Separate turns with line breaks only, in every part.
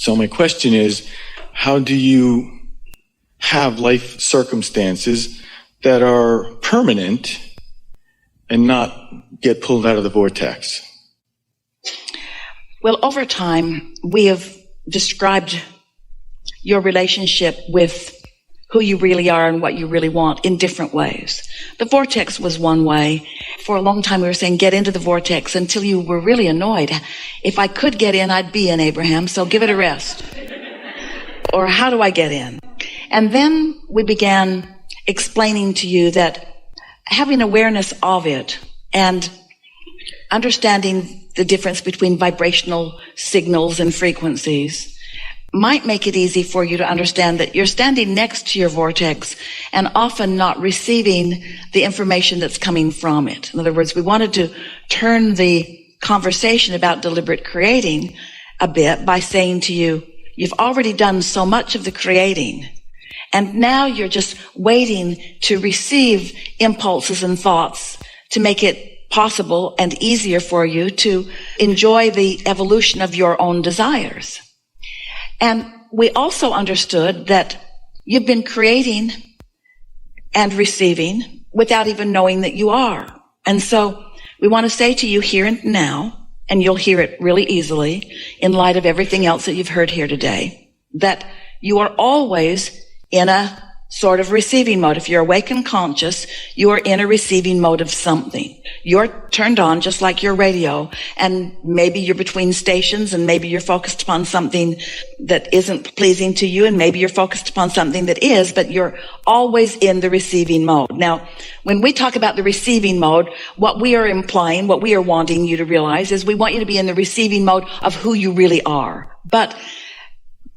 So my question is, how do you have life circumstances that are permanent and not get pulled out of the vortex?
Well, over time, we have described your relationship with who you really are and what you really want in different ways. The vortex was one way. For a long time, we were saying, get into the vortex until you were really annoyed. If I could get in, I'd be in, Abraham, so give it a rest. Or how do I get in? And then we began explaining to you that having awareness of it and understanding the difference between vibrational signals and frequencies might make it easy for you to understand that you're standing next to your vortex and often not receiving the information that's coming from it. In other words, we wanted to turn the conversation about deliberate creating a bit by saying to you, you've already done so much of the creating, and now you're just waiting to receive impulses and thoughts to make it possible and easier for you to enjoy the evolution of your own desires. And we also understood that you've been creating and receiving without even knowing that you are. And so we want to say to you here and now, and you'll hear it really easily in light of everything else that you've heard here today, that you are always in a sort of receiving mode. If you're awake and conscious, you are in a receiving mode of something. You're turned on just like your radio, and maybe you're between stations, and maybe you're focused upon something that isn't pleasing to you, and maybe you're focused upon something that is, but you're always in the receiving mode. Now, when we talk about the receiving mode, what we are implying, what we are wanting you to realize is we want you to be in the receiving mode of who you really are. But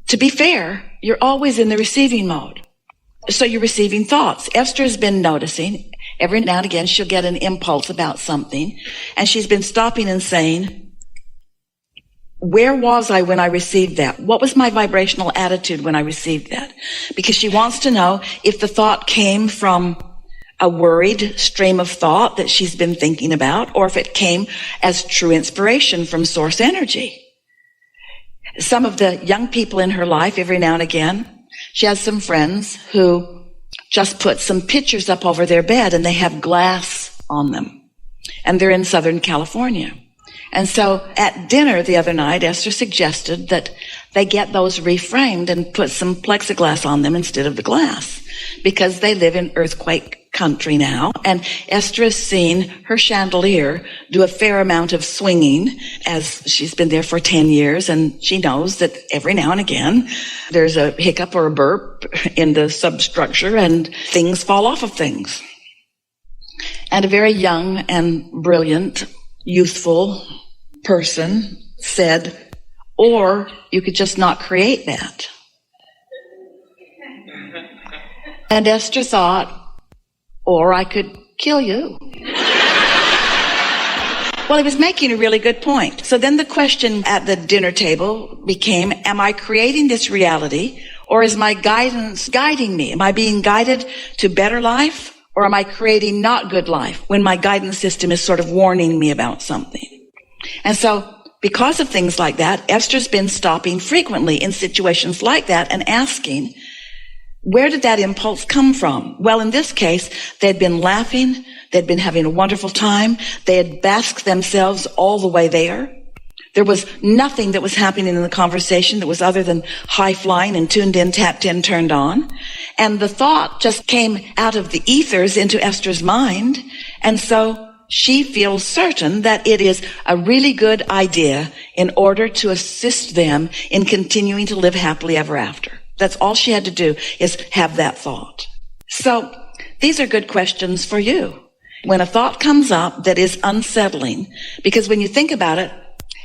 to be fair, you're always in the receiving mode. So you're receiving thoughts. Esther has been noticing every now and again she'll get an impulse about something, and she's been stopping and saying, where was I when I received that? What was my vibrational attitude when I received that? Because she wants to know if the thought came from a worried stream of thought that she's been thinking about, or if it came as true inspiration from source energy. Some of the young people in her life, every now and again, she has some friends who just put some pictures up over their bed, and they have glass on them. And they're in Southern California. And so at dinner the other night, Esther suggested that they get those reframed and put some plexiglass on them instead of the glass, because they live in earthquake country now. And Esther has seen her chandelier do a fair amount of swinging, as she's been there for 10 years. And she knows that every now and again there's a hiccup or a burp in the substructure and things fall off of things. And a very young and brilliant, youthful person said, or you could just not create that. And Esther thought, or I could kill you. Well, he was making a really good point. So then the question at the dinner table became, am I creating this reality, or is my guidance guiding me? Am I being guided to better life, or am I creating not good life when my guidance system is sort of warning me about something? And so because of things like that, Esther's been stopping frequently in situations like that and asking, where did that impulse come from? Well, in this case, they'd been laughing. They'd been having a wonderful time. They had basked themselves all the way there. There was nothing that was happening in the conversation that was other than high-flying and tuned in, tapped in, turned on. And the thought just came out of the ethers into Esther's mind. And so she feels certain that it is a really good idea in order to assist them in continuing to live happily ever after. That's all she had to do, is have that thought. So these are good questions for you. When a thought comes up that is unsettling, because when you think about it,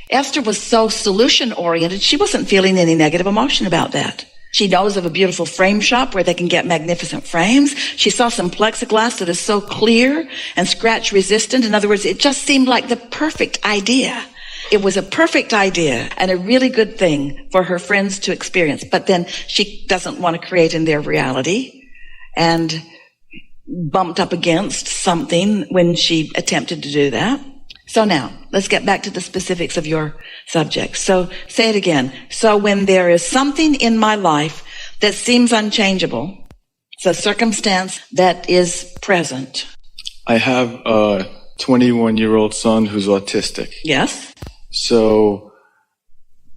Esther was so solution-oriented, she wasn't feeling any negative emotion about that. She knows of a beautiful frame shop where they can get magnificent frames. She saw some plexiglass that is so clear and scratch-resistant. In other words, it just seemed like the perfect idea. It was a perfect idea and a really good thing for her friends to experience. But then she doesn't want to create in their reality, and bumped up against something when she attempted to do that. So now, let's get back to the specifics of your subject. So say it again. So when there is something in my life that seems unchangeable, it's a circumstance that is present.
I have a 21-year-old son who's autistic.
Yes.
So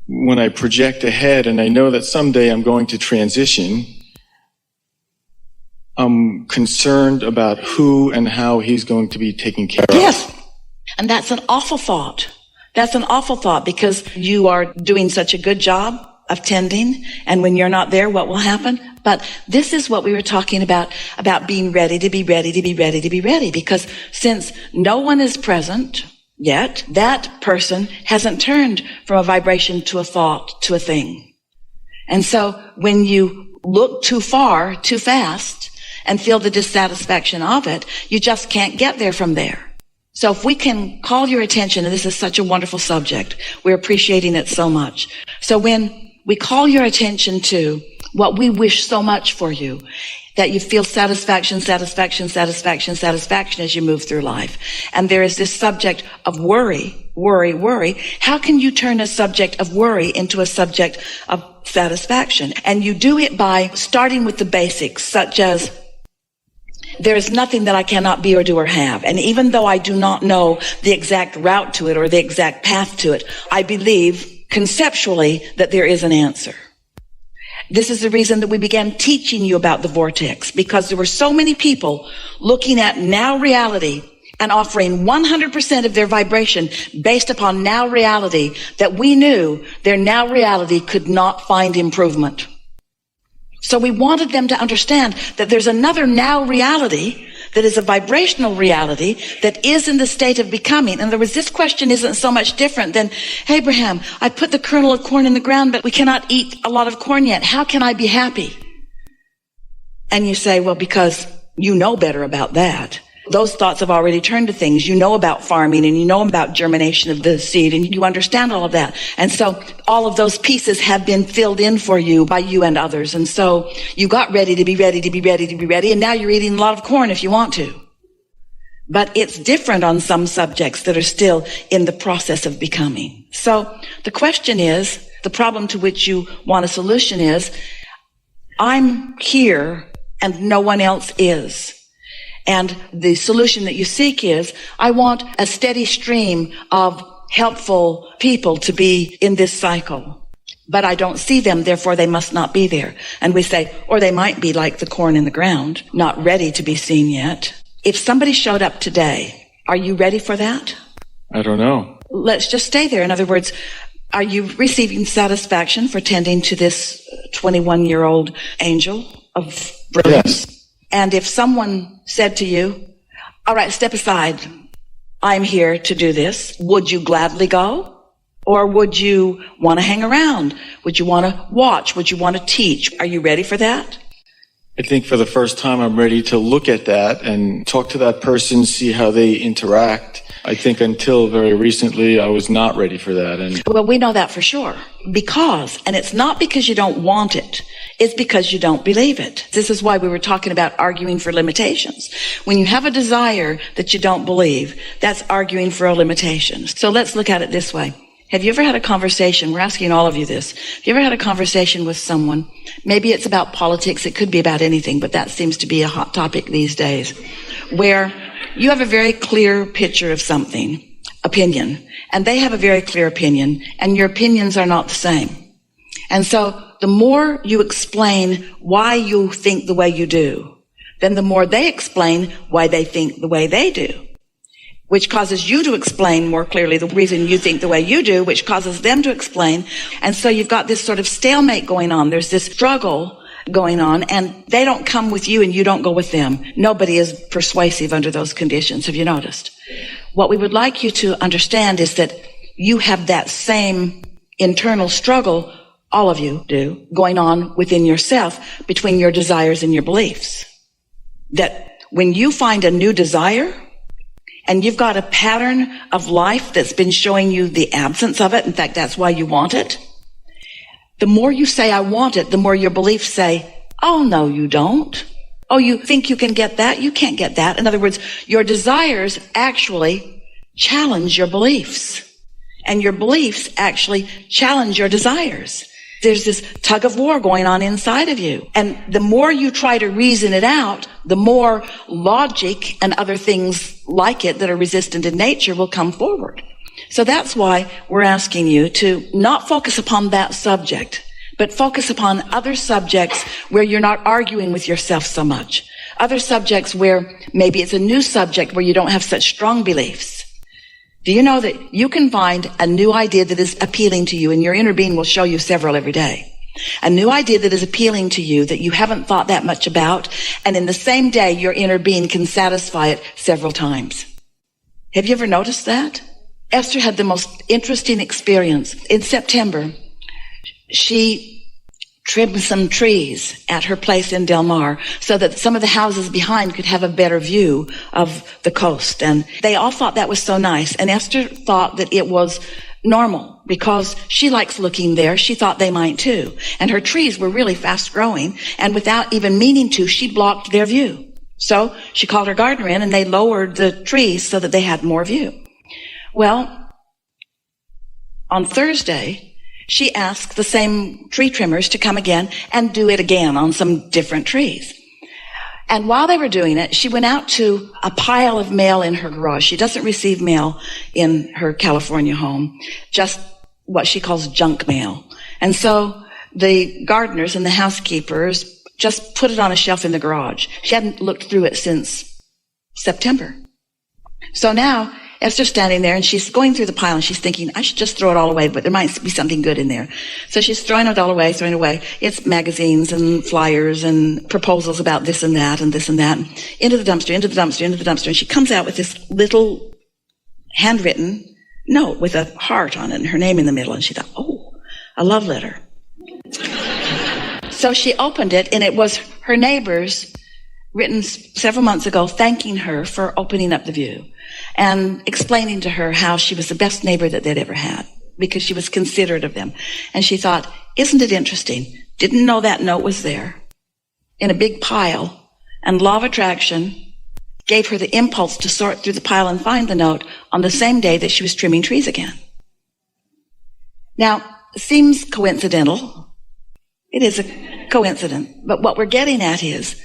when I project ahead and I know that someday I'm going to transition, I'm concerned about who and how he's going to be taken care of.
Yes. And that's an awful thought. That's an awful thought because you are doing such a good job of tending. And when you're not there, what will happen? But this is what we were talking about being ready to be ready to be ready to be ready. Because since no one is present yet, that person hasn't turned from a vibration to a thought to a thing. And so when you look too far, too fast, and feel the dissatisfaction of it, you just can't get there from there. So if we can call your attention, and this is such a wonderful subject, we're appreciating it so much. So when we call your attention to what we wish so much for you, that you feel satisfaction, satisfaction, satisfaction, satisfaction as you move through life. And there is this subject of worry, worry, worry. How can you turn a subject of worry into a subject of satisfaction? And you do it by starting with the basics, such as, there is nothing that I cannot be or do or have. And even though I do not know the exact route to it or the exact path to it, I believe conceptually that there is an answer. This is the reason that we began teaching you about the vortex, because there were so many people looking at now reality and offering 100% of their vibration based upon now reality that we knew their now reality could not find improvement. So we wanted them to understand that there's another now reality that is a vibrational reality that is in the state of becoming. In other words, this question isn't so much different than, Abraham, I put the kernel of corn in the ground, but we cannot eat a lot of corn yet. How can I be happy? And you say, well, because you know better about that. Those thoughts have already turned to things. You know about farming and you know about germination of the seed and you understand all of that. And so all of those pieces have been filled in for you by you and others. And so you got ready to be ready to be ready to be ready. And now you're eating a lot of corn if you want to. But it's different on some subjects that are still in the process of becoming. So the question is, the problem to which you want a solution is, I'm here and no one else is. And the solution that you seek is, I want a steady stream of helpful people to be in this cycle. But I don't see them, therefore they must not be there. And we say, or they might be like the corn in the ground, not ready to be seen yet. If somebody showed up today, are you ready for that?
I don't know.
Let's just stay there. In other words, are you receiving satisfaction for tending to this 21-year-old angel of brilliance?
Yes.
And if someone said to you, all right, step aside, I'm here to do this, would you gladly go? Or would you want to hang around? Would you want to watch? Would you want to teach? Are you ready for that?
I think for the first time I'm ready to look at that and talk to that person, see how they interact. I think until very recently I was not ready for that.
Well, we know that for sure. And it's not because you don't want it. It's because you don't believe it. This is why we were talking about arguing for limitations. When you have a desire that you don't believe, that's arguing for a limitation. So let's look at it this way. Have you ever had a conversation, we're asking all of you this, have you ever had a conversation with someone, maybe it's about politics, it could be about anything, but that seems to be a hot topic these days, where you have a very clear picture of something, opinion, and they have a very clear opinion, and your opinions are not the same. And so the more you explain why you think the way you do, then the more they explain why they think the way they do, which causes you to explain more clearly the reason you think the way you do, which causes them to explain. And so you've got this sort of stalemate going on. There's this struggle going on, and they don't come with you and you don't go with them. Nobody is persuasive under those conditions. Have you noticed? What we would like you to understand is that you have that same internal struggle, all of you do, going on within yourself between your desires and your beliefs. That when you find a new desire, and you've got a pattern of life that's been showing you the absence of it, in fact, that's why you want it, the more you say, I want it, the more your beliefs say, oh, no, you don't. Oh, you think you can get that? You can't get that. In other words, your desires actually challenge your beliefs. And your beliefs actually challenge your desires. There's this tug of war going on inside of you. And the more you try to reason it out, the more logic and other things like it that are resistant in nature will come forward. So that's why we're asking you to not focus upon that subject, but focus upon other subjects where you're not arguing with yourself so much. Other subjects where maybe it's a new subject where you don't have such strong beliefs. Do you know that you can find a new idea that is appealing to you, and your inner being will show you several every day? A new idea that is appealing to you that you haven't thought that much about, and in the same day, your inner being can satisfy it several times. Have you ever noticed that? Esther had the most interesting experience. In September, she trimmed some trees at her place in Del Mar so that some of the houses behind could have a better view of the coast. And they all thought that was so nice. And Esther thought that it was normal because she likes looking there. She thought they might too. And her trees were really fast growing. And without even meaning to, she blocked their view. So she called her gardener in and they lowered the trees so that they had more view. Well, on Thursday, she asked the same tree trimmers to come again and do it again on some different trees. And while they were doing it, she went out to a pile of mail in her garage. She doesn't receive mail in her California home, just what she calls junk mail. And so the gardeners and the housekeepers just put it on a shelf in the garage. She hadn't looked through it since September. So now Esther's standing there and she's going through the pile and she's thinking, I should just throw it all away, but there might be something good in there. So she's throwing it all away, throwing it away. It's magazines and flyers and proposals about this and that and this and that. Into the dumpster, into the dumpster, into the dumpster. And she comes out with this little handwritten note with a heart on it and her name in the middle. And she thought, oh, a love letter. So she opened it and it was her neighbors written several months ago thanking her for opening up the view and explaining to her how she was the best neighbor that they'd ever had because she was considerate of them. And she thought, isn't it interesting? Didn't know that note was there in a big pile, and law of attraction gave her the impulse to sort through the pile and find the note on the same day that she was trimming trees again. Now, it seems coincidental. It is a coincidence. But what we're getting at is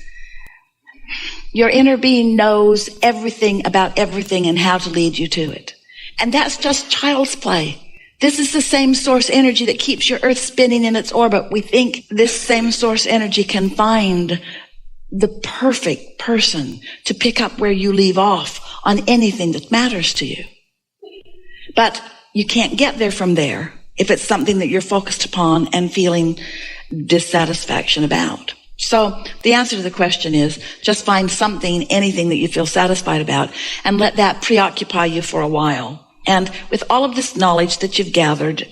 your inner being knows everything about everything and how to lead you to it. And that's just child's play. This is the same source energy that keeps your earth spinning in its orbit. We think this same source energy can find the perfect person to pick up where you leave off on anything that matters to you. But you can't get there from there if it's something that you're focused upon and feeling dissatisfaction about. So the answer to the question is just find something, anything that you feel satisfied about, and let that preoccupy you for a while. And with all of this knowledge that you've gathered,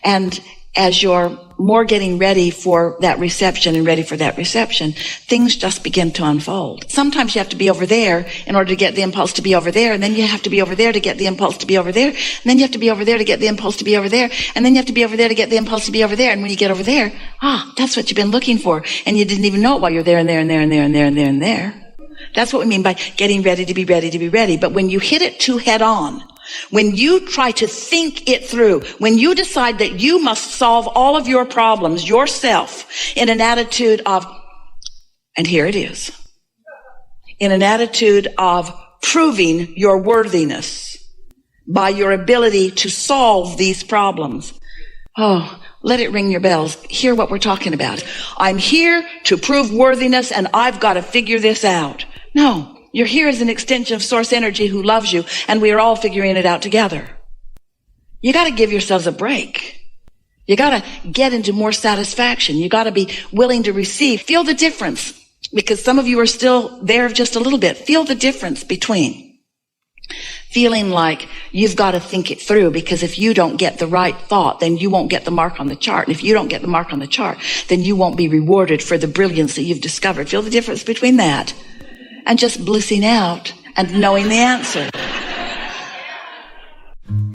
and as you're more getting ready for that reception and ready for that reception, things just begin to unfold. Sometimes you have to be over there in order to get the impulse to be over there, and then you have to be over there to get the impulse to be over there, and then you have to be over there to get the impulse to be over there, and then you have to be over there to get the impulse to be over there. And when you get over there, that's what you've been looking for, and you didn't even know it while you're there and there and there and there and there and there and there. That's what we mean by getting ready to be ready to be ready. But when you hit it too head on, when you try to think it through, when you decide that you must solve all of your problems yourself in an attitude of, and here it is, in an attitude of proving your worthiness by your ability to solve these problems. Oh, let it ring your bells. Hear what we're talking about. I'm here to prove worthiness and I've got to figure this out. No. You're here as an extension of source energy who loves you, and we are all figuring it out together. You got to give yourselves a break. You got to get into more satisfaction. You got to be willing to receive. Feel the difference, because some of you are still there just a little bit. Feel the difference between feeling like you've got to think it through, because if you don't get the right thought, then you won't get the mark on the chart. And if you don't get the mark on the chart, then you won't be rewarded for the brilliance that you've discovered. Feel the difference between that and just blissing out and knowing the answer.